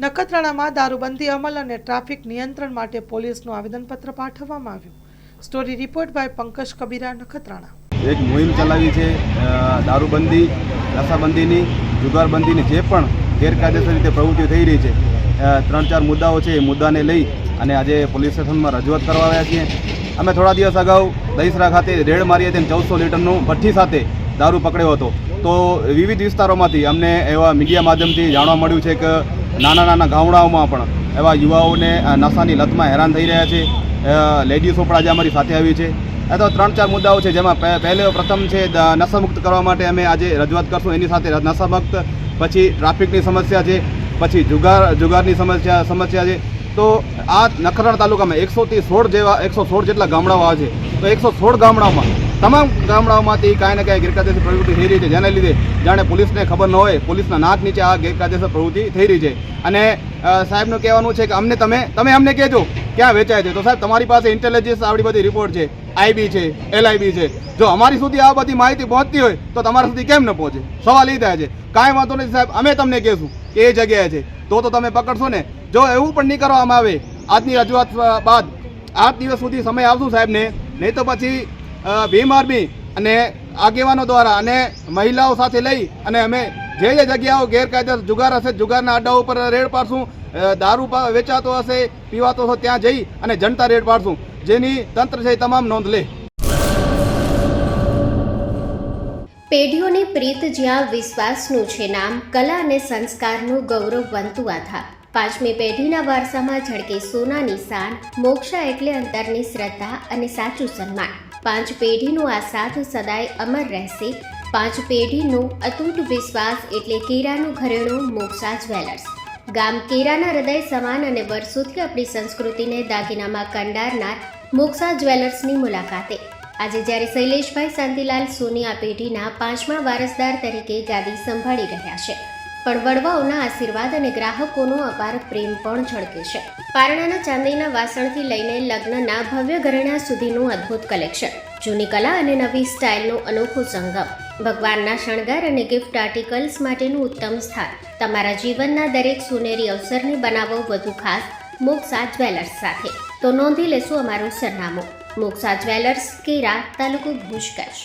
નખત્રાણામાં દારૂબંધી અમલ અને ટ્રાફિક નિયંત્રણ માટે પોલીસનું આવેદનપત્ર પાઠવવામાં આવ્યું. Story report by Pankaj Kabira, Nakhatrana. એક મુહિમ ચલાવી છે દારૂબંધી, નશાબંધીની, જુગારબંધીની જે પણ ગેરકાયદેસર રીતે પ્રવૃત્તિઓ થઈ રહી છે 3-4 મુદ્દાઓ છે. એ મુદ્દાને લઈ અને આજે પોલીસ સ્ટેશનમાં રજૂઆત કરવા આવ્યા છીએ. અમે થોડા દિવસ અગાઉ દહીસરા ખાતે રેડ મારી હતી અને 1400 લીટરનું ભઠ્ઠી સાથે દારૂ પકડ્યો હતો. તો વિવિધ વિસ્તારોમાંથી અમને એવા મીડિયા માધ્યમથી જાણવા મળ્યું છે કે નાના ગામડાઓમાં પણ એવા યુવાઓને નશાની લતમાં હેરાન થઈ રહ્યા છે. લેડીઝો પણ આજે અમારી સાથે આવી છે. આ તો 3-4 મુદ્દાઓ છે, જેમાં પ્રથમ છે નશામુક્ત કરવા માટે અમે આજે રજૂઆત કરશું. એની સાથે નશામુક્ત, પછી ટ્રાફિકની સમસ્યા છે, પછી જુગારની સમસ્યા છે. તો આ નખત્રાણા તાલુકામાં 116 જેટલા ગામડાઓ આવે છે. તો 116 ગામડાઓમાં તમામ ગામડાઓમાંથી કાંઈ ને કાંઈ ગેરકાયદેસર પ્રવૃત્તિ થઈ રહી છે, જેને લીધે જાણે પોલીસને ખબર ન હોય, પોલીસના નાક નીચે આ ગેરકાયદેસર પ્રવૃત્તિ થઈ રહી છે. અને સાહેબનું કહેવાનું છે કે તમે અમને કહેજો ક્યાં વેચાય છે. તો સાહેબ, તમારી પાસે ઇન્ટેલિજન્સ આવડી બધી રિપોર્ટ છે, આઈબી છે, LIB છે. જો અમારી સુધી આ બધી માહિતી પહોંચતી હોય તો તમારા સુધી કેમ ન પહોંચે? સવાલ એ થાય છે. કાંઈ વાંધો નથી સાહેબ, અમે તમને કહેશું કે એ જગ્યાએ છે, તો તમે પકડશો ને. જો એવું પણ નહીં કરવામાં આવે આજની રજૂઆત બાદ 8 દિવસ સુધી સમય આપશું સાહેબને, નહીં તો પછી ભીમ આર્મી અને આગેવાનો દ્વારા અને મહિલાઓ સાથે લઈ અને અમે જે જગ્યાઓ ગેરકાયદેસર જુગાર હશે, જુગારના અડ્ડાઓ ઉપર રેડ પાડશું. દારૂ વેચાતો હશે, પીવાતો હશે, ત્યાં જઈ અને જનતા રેડ પાડશું, જેની તંત્ર છે તમામ નોંધ લે. પેઢીઓની પ્રીત જ્યાં વિશ્વાસનું છે નામ, કલા અને સંસ્કારનું ગૌરવ બનતું આધાર. 5મી પેઢીના વારસામાં ઝળકે સોનાની શાન, મોક્ષા એટલે અંતરની શ્રદ્ધા અને સાચું સન્માન. 5 પેઢીનું આ સાથ સદાય અમર રહેશે. 5 પેઢીનું અતૂટ વિશ્વાસ એટલે કેરાનું ઘરેણું મોક્ષા જ્વેલર્સ. ગામ કેરાના હૃદય સમાન અને વર્ષોથી આપણી સંસ્કૃતિને દાગીનામાં કંડારનાર મોક્ષા જ્વેલર્સની મુલાકાતે આજે જ્યારે શૈલેષભાઈ શાંતિલાલ સોની આ પેઢીના 5મા વારસદાર તરીકે ગાદી સંભાળી રહ્યા છે, પણ વડવાઓના આશીર્વાદ અને ગ્રાહકોનો અપાર પ્રેમ પણ ઝળકે છે. પારણાના ચાંદીના વાસણથી લઈને લગ્નના ભવ્ય ઘરેણા સુધીનું અદ્ભુત કલેક્શન, જૂની કલા અને નવી સ્ટાઇલનો અનોખો સંગમ, ભગવાનના શણગાર અને ગિફ્ટ આર્ટિકલ્સ માટેનું ઉત્તમ સ્થાન. તમારા જીવનના દરેક સોનેરી અવસરને બનાવો વધુ ખાસ મોક્ષા જ્વેલર્સ સાથે. તો નોંધી લેશો અમારું સરનામું: મોક્ષા જ્વેલર્સ, કેરા, તાલુકો ભુજ, કચ્છ.